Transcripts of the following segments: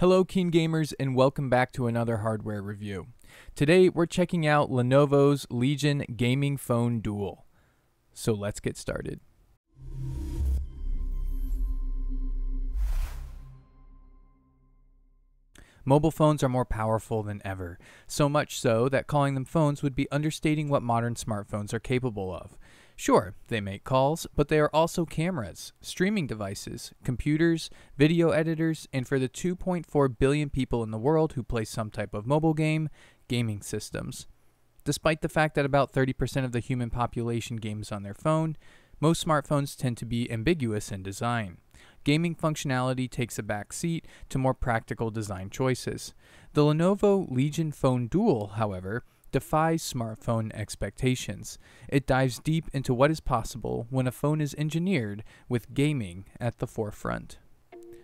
Hello KeenGamers and welcome back to another hardware review. Today we're checking out Lenovo's Legion Gaming Phone Duel. So let's get started. Mobile phones are more powerful than ever, so much so that calling them phones would be understating what modern smartphones are capable of. Sure, they make calls, but they are also cameras, streaming devices, computers, video editors, and for the 2.4 billion people in the world who play some type of mobile game, gaming systems. Despite the fact that about 30% of the human population games on their phone, most smartphones tend to be ambiguous in design. Gaming functionality takes a back seat to more practical design choices. The Lenovo Legion Phone Duel, however, defies smartphone expectations. It dives deep into what is possible when a phone is engineered with gaming at the forefront.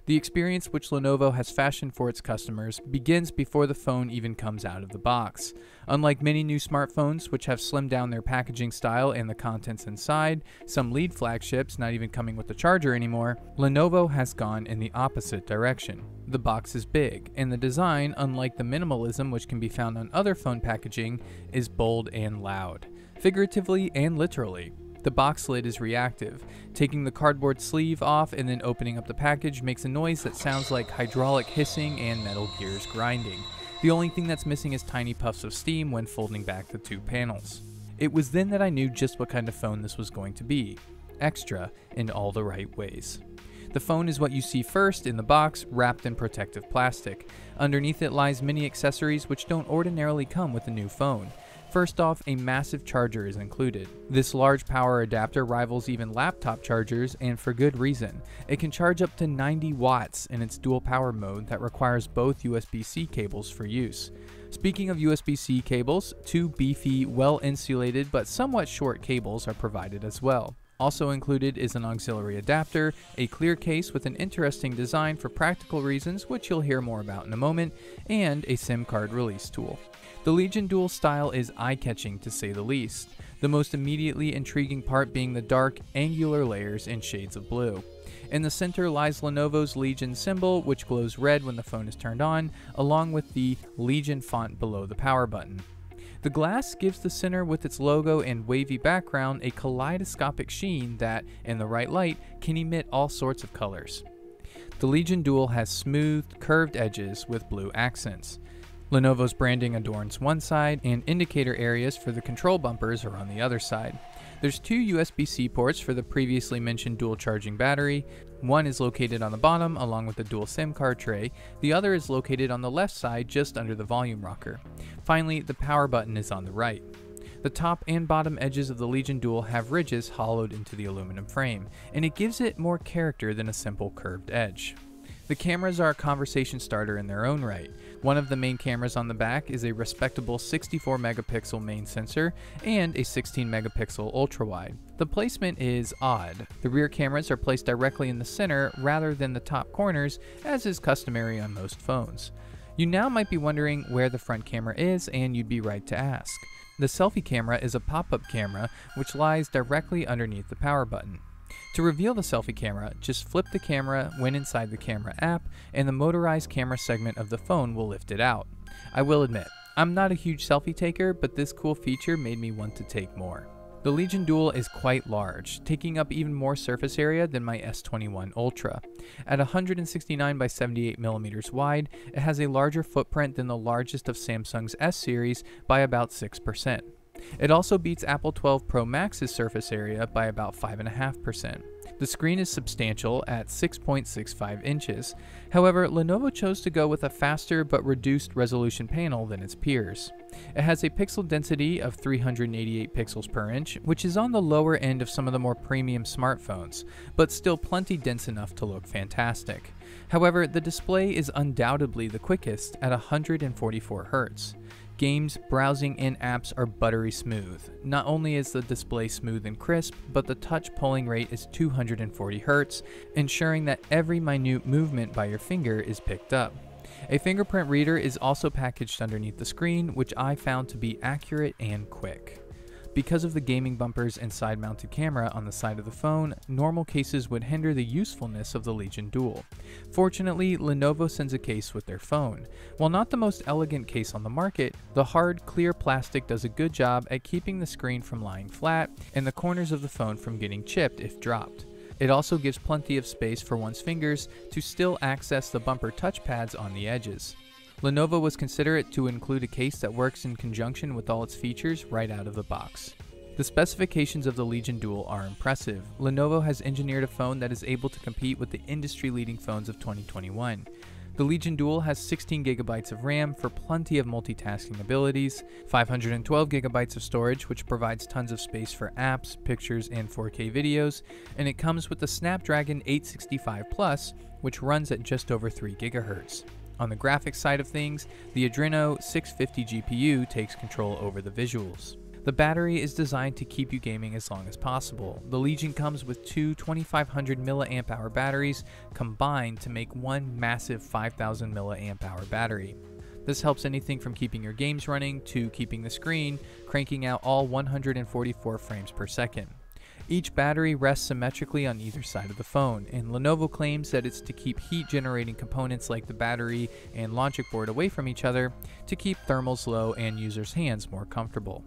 The experience which Lenovo has fashioned for its customers begins before the phone even comes out of the box. Unlike many new smartphones, which have slimmed down their packaging style and the contents inside, some lead flagships not even coming with the charger anymore, Lenovo has gone in the opposite direction. The box is big, and the design, unlike the minimalism which can be found on other phone packaging, is bold and loud, figuratively and literally. The box lid is reactive. Taking the cardboard sleeve off and then opening up the package makes a noise that sounds like hydraulic hissing and metal gears grinding. The only thing that's missing is tiny puffs of steam when folding back the two panels. It was then that I knew just what kind of phone this was going to be. Extra in all the right ways. The phone is what you see first in the box, wrapped in protective plastic. Underneath it lies many accessories which don't ordinarily come with a new phone. First off, a massive charger is included. This large power adapter rivals even laptop chargers, and for good reason. It can charge up to 90 watts in its dual power mode that requires both USB-C cables for use. Speaking of USB-C cables, two beefy, well-insulated but somewhat short cables are provided as well. Also included is an auxiliary adapter, a clear case with an interesting design for practical reasons which you'll hear more about in a moment, and a SIM card release tool. The Legion Duel style is eye-catching to say the least, the most immediately intriguing part being the dark, angular layers in shades of blue. In the center lies Lenovo's Legion symbol, which glows red when the phone is turned on, along with the Legion font below the power button. The glass gives the center with its logo and wavy background a kaleidoscopic sheen that, in the right light, can emit all sorts of colors. The Legion Duel has smooth, curved edges with blue accents. Lenovo's branding adorns one side, and indicator areas for the control bumpers are on the other side. There's two USB-C ports for the previously mentioned dual charging battery. One is located on the bottom along with the dual SIM card tray. The other is located on the left side just under the volume rocker. Finally, the power button is on the right. The top and bottom edges of the Legion Duel have ridges hollowed into the aluminum frame, and it gives it more character than a simple curved edge. The cameras are a conversation starter in their own right. One of the main cameras on the back is a respectable 64 megapixel main sensor and a 16 megapixel ultra-wide. The placement is odd. The rear cameras are placed directly in the center rather than the top corners, as is customary on most phones. You now might be wondering where the front camera is, and you'd be right to ask. The selfie camera is a pop-up camera which lies directly underneath the power button. To reveal the selfie camera, just flip the camera when inside the camera app, and the motorized camera segment of the phone will lift it out. I will admit, I'm not a huge selfie taker, but this cool feature made me want to take more. The Legion Duel is quite large, taking up even more surface area than my S21 Ultra. At 169 by 78 millimeters wide, it has a larger footprint than the largest of Samsung's S series by about 6%. It also beats Apple 12 Pro Max's surface area by about 5.5%. The screen is substantial at 6.65 inches. However, Lenovo chose to go with a faster but reduced resolution panel than its peers. It has a pixel density of 388 pixels per inch, which is on the lower end of some of the more premium smartphones, but still plenty dense enough to look fantastic. However, the display is undoubtedly the quickest at 144 Hz. Games, browsing, and apps are buttery smooth. Not only is the display smooth and crisp, but the touch polling rate is 240 Hz, ensuring that every minute movement by your finger is picked up. A fingerprint reader is also packaged underneath the screen, which I found to be accurate and quick. Because of the gaming bumpers and side-mounted camera on the side of the phone, normal cases would hinder the usefulness of the Legion Duel. Fortunately, Lenovo sends a case with their phone. While not the most elegant case on the market, the hard, clear plastic does a good job at keeping the screen from lying flat and the corners of the phone from getting chipped if dropped. It also gives plenty of space for one's fingers to still access the bumper touchpads on the edges. Lenovo was considerate to include a case that works in conjunction with all its features right out of the box. The specifications of the Legion Duel are impressive. Lenovo has engineered a phone that is able to compete with the industry-leading phones of 2021. The Legion Duel has 16GB of RAM for plenty of multitasking abilities, 512GB of storage which provides tons of space for apps, pictures, and 4K videos, and it comes with the Snapdragon 865 Plus, which runs at just over 3 GHz. On the graphics side of things, the Adreno 650 GPU takes control over the visuals. The battery is designed to keep you gaming as long as possible. The Legion comes with two 2500 mAh batteries combined to make one massive 5000 mAh battery. This helps anything from keeping your games running to keeping the screen cranking out all 144 frames per second. Each battery rests symmetrically on either side of the phone, and Lenovo claims that it's to keep heat-generating components like the battery and logic board away from each other to keep thermals low and users' hands more comfortable.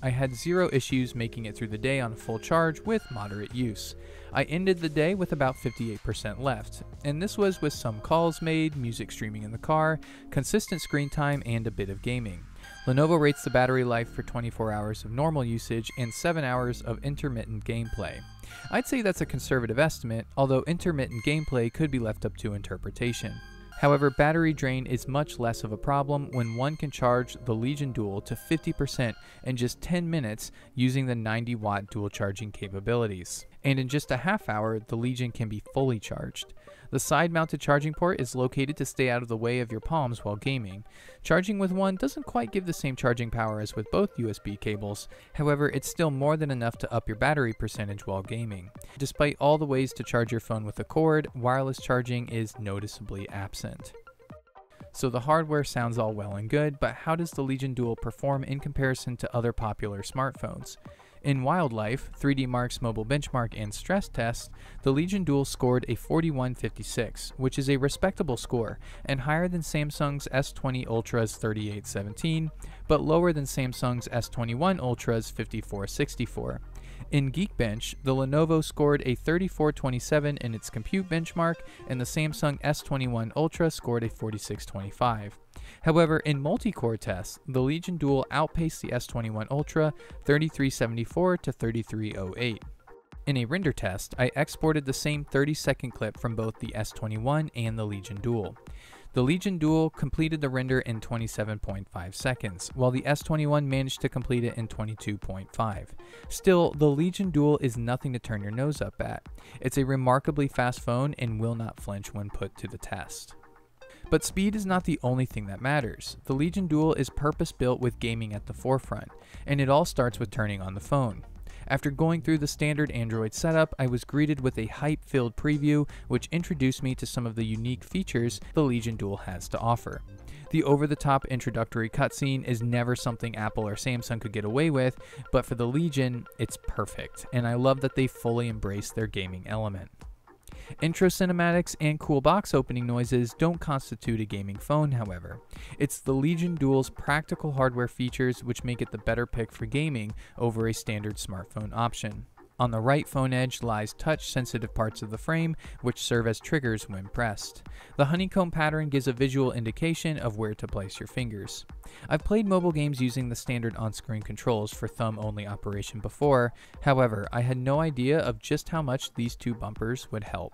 I had zero issues making it through the day on a full charge with moderate use. I ended the day with about 58% left, and this was with some calls made, music streaming in the car, consistent screen time, and a bit of gaming. Lenovo rates the battery life for 24 hours of normal usage and 7 hours of intermittent gameplay. I'd say that's a conservative estimate, although intermittent gameplay could be left up to interpretation. However, battery drain is much less of a problem when one can charge the Legion Duel to 50% in just 10 minutes using the 90-watt dual charging capabilities. And in just a half hour, the Legion can be fully charged. The side-mounted charging port is located to stay out of the way of your palms while gaming. Charging with one doesn't quite give the same charging power as with both USB cables, however it's still more than enough to up your battery percentage while gaming. Despite all the ways to charge your phone with a cord, wireless charging is noticeably absent. So the hardware sounds all well and good, but how does the Legion Duel perform in comparison to other popular smartphones? In Wildlife, 3D Mark's mobile benchmark and stress test, the Legion Duel scored a 4156, which is a respectable score, and higher than Samsung's S20 Ultra's 3817, but lower than Samsung's S21 Ultra's 5464. In Geekbench, the Lenovo scored a 3427 in its compute benchmark, and the Samsung S21 Ultra scored a 4625. However, in multi-core tests, the Legion Duel outpaced the S21 Ultra 3374 to 3308. In a render test, I exported the same 30-second clip from both the S21 and the Legion Duel. The Legion Duel completed the render in 27.5 seconds, while the S21 managed to complete it in 22.5. Still, the Legion Duel is nothing to turn your nose up at. It's a remarkably fast phone and will not flinch when put to the test. But speed is not the only thing that matters. The Legion Duel is purpose-built with gaming at the forefront, and it all starts with turning on the phone. After going through the standard Android setup, I was greeted with a hype-filled preview which introduced me to some of the unique features the Legion Duel has to offer. The over-the-top introductory cutscene is never something Apple or Samsung could get away with, but for the Legion, it's perfect, and I love that they fully embrace their gaming element. Intro cinematics and cool box opening noises don't constitute a gaming phone, however. It's the Legion Duel's practical hardware features which make it the better pick for gaming over a standard smartphone option. On the right phone edge lies touch-sensitive parts of the frame, which serve as triggers when pressed. The honeycomb pattern gives a visual indication of where to place your fingers. I've played mobile games using the standard on-screen controls for thumb-only operation before, however, I had no idea of just how much these two bumpers would help.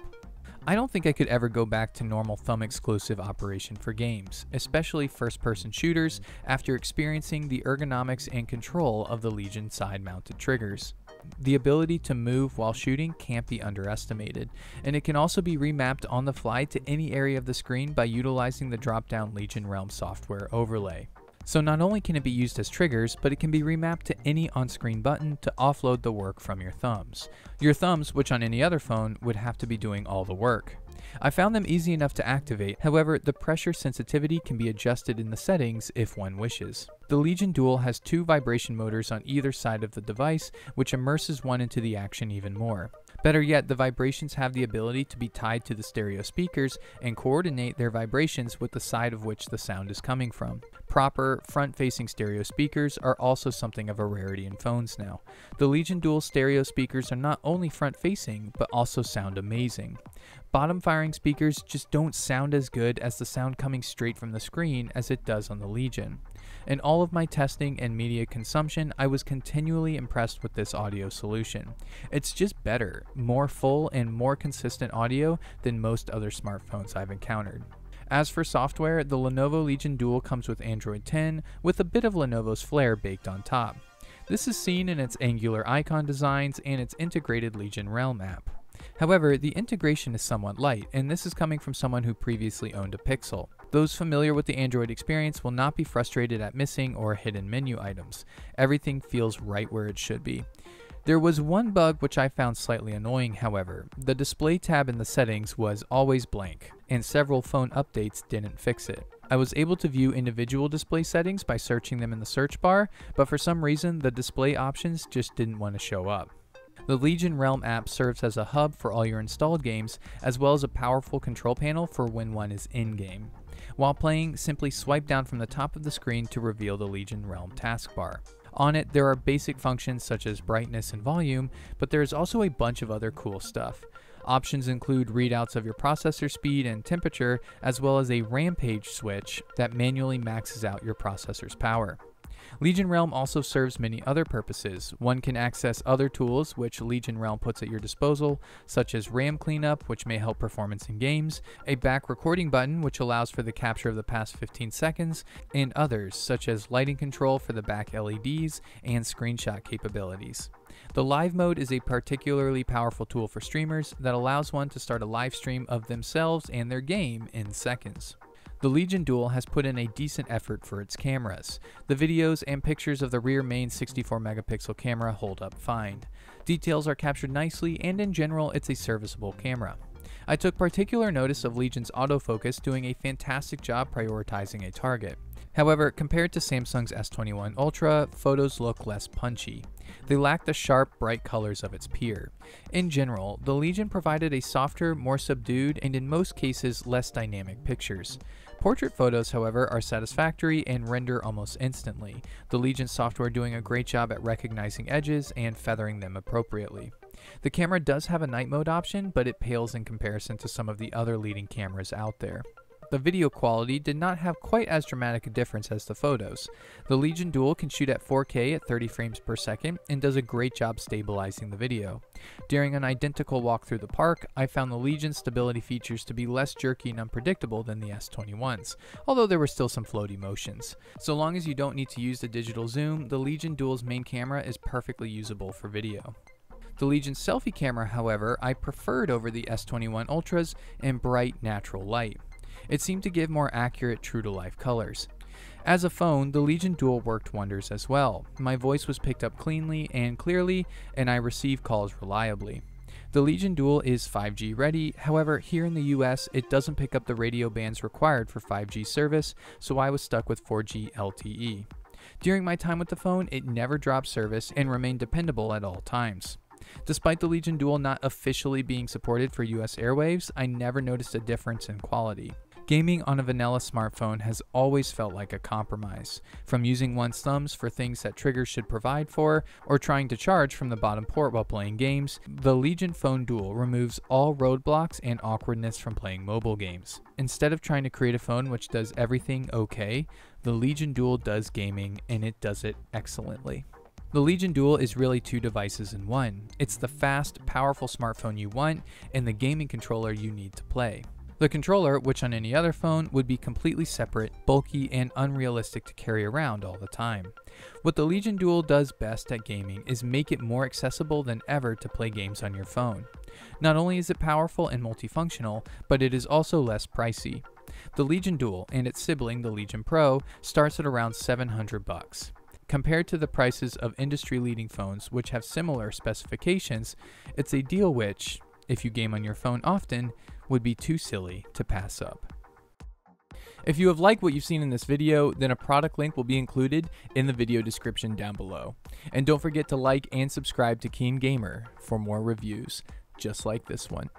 I don't think I could ever go back to normal thumb-exclusive operation for games, especially first-person shooters, after experiencing the ergonomics and control of the Legion side-mounted triggers. The ability to move while shooting can't be underestimated, and it can also be remapped on the fly to any area of the screen by utilizing the drop-down Legion Realm software overlay. So not only can it be used as triggers, but it can be remapped to any on-screen button to offload the work from your thumbs. Your thumbs, which on any other phone, would have to be doing all the work. I found them easy enough to activate, however, the pressure sensitivity can be adjusted in the settings if one wishes. The Legion Duel has 2 vibration motors on either side of the device, which immerses one into the action even more. Better yet, the vibrations have the ability to be tied to the stereo speakers and coordinate their vibrations with the side of which the sound is coming from. Proper, front-facing stereo speakers are also something of a rarity in phones now. The Legion Duel stereo speakers are not only front-facing, but also sound amazing. Bottom-firing speakers just don't sound as good as the sound coming straight from the screen as it does on the Legion. In all of my testing and media consumption, I was continually impressed with this audio solution. It's just better, more full and more consistent audio than most other smartphones I've encountered. As for software, the Lenovo Legion Duel comes with Android 10 with a bit of Lenovo's flair baked on top. This is seen in its angular icon designs and its integrated Legion Realm app. However, the integration is somewhat light, and this is coming from someone who previously owned a Pixel. Those familiar with the Android experience will not be frustrated at missing or hidden menu items. Everything feels right where it should be. There was one bug which I found slightly annoying, however. The display tab in the settings was always blank, and several phone updates didn't fix it. I was able to view individual display settings by searching them in the search bar, but for some reason the display options just didn't want to show up. The Legion Realm app serves as a hub for all your installed games, as well as a powerful control panel for when one is in-game. While playing, simply swipe down from the top of the screen to reveal the Legion Realm taskbar. On it, there are basic functions such as brightness and volume, but there is also a bunch of other cool stuff. Options include readouts of your processor speed and temperature, as well as a rampage switch that manually maxes out your processor's power. Legion Realm also serves many other purposes. One can access other tools which Legion Realm puts at your disposal, such as RAM cleanup, which may help performance in games, a back recording button which allows for the capture of the past 15 seconds, and others such as lighting control for the back LEDs and screenshot capabilities. The live mode is a particularly powerful tool for streamers that allows one to start a live stream of themselves and their game in seconds. The Legion Duel has put in a decent effort for its cameras. The videos and pictures of the rear main 64 megapixel camera hold up fine. Details are captured nicely, and in general it's a serviceable camera. I took particular notice of Legion's autofocus doing a fantastic job prioritizing a target. However, compared to Samsung's S21 Ultra, photos look less punchy. They lack the sharp, bright colors of its peer. In general, the Legion provided a softer, more subdued, and in most cases less dynamic pictures. Portrait photos, however, are satisfactory and render almost instantly, the Legion software doing a great job at recognizing edges and feathering them appropriately. The camera does have a night mode option, but it pales in comparison to some of the other leading cameras out there. The video quality did not have quite as dramatic a difference as the photos. The Legion Duel can shoot at 4K at 30 frames per second and does a great job stabilizing the video. During an identical walk through the park, I found the Legion stability features to be less jerky and unpredictable than the S21's, although there were still some floaty motions. So long as you don't need to use the digital zoom, the Legion Duel's main camera is perfectly usable for video. The Legion Selfie Camera, however, I preferred over the S21 Ultras in bright, natural light. It seemed to give more accurate, true-to-life colors. As a phone, the Legion Duel worked wonders as well. My voice was picked up cleanly and clearly, and I received calls reliably. The Legion Duel is 5G ready, however, here in the US, it doesn't pick up the radio bands required for 5G service, so I was stuck with 4G LTE. During my time with the phone, it never dropped service and remained dependable at all times. Despite the Legion Duel not officially being supported for US airwaves, I never noticed a difference in quality. Gaming on a vanilla smartphone has always felt like a compromise, from using one's thumbs for things that triggers should provide for, or trying to charge from the bottom port while playing games. The Legion Phone Duel removes all roadblocks and awkwardness from playing mobile games. Instead of trying to create a phone which does everything okay, the Legion Duel does gaming, and it does it excellently. The Legion Duel is really 2 devices in one. It's the fast, powerful smartphone you want, and the gaming controller you need to play. The controller, which on any other phone, would be completely separate, bulky, and unrealistic to carry around all the time. What the Legion Duel does best at gaming is make it more accessible than ever to play games on your phone. Not only is it powerful and multifunctional, but it is also less pricey. The Legion Duel and its sibling, the Legion Pro, starts at around $700. Compared to the prices of industry-leading phones which have similar specifications, it's a deal which, if you game on your phone often, would be too silly to pass up. If you have liked what you've seen in this video, then a product link will be included in the video description down below. And don't forget to like and subscribe to KeenGamer for more reviews just like this one.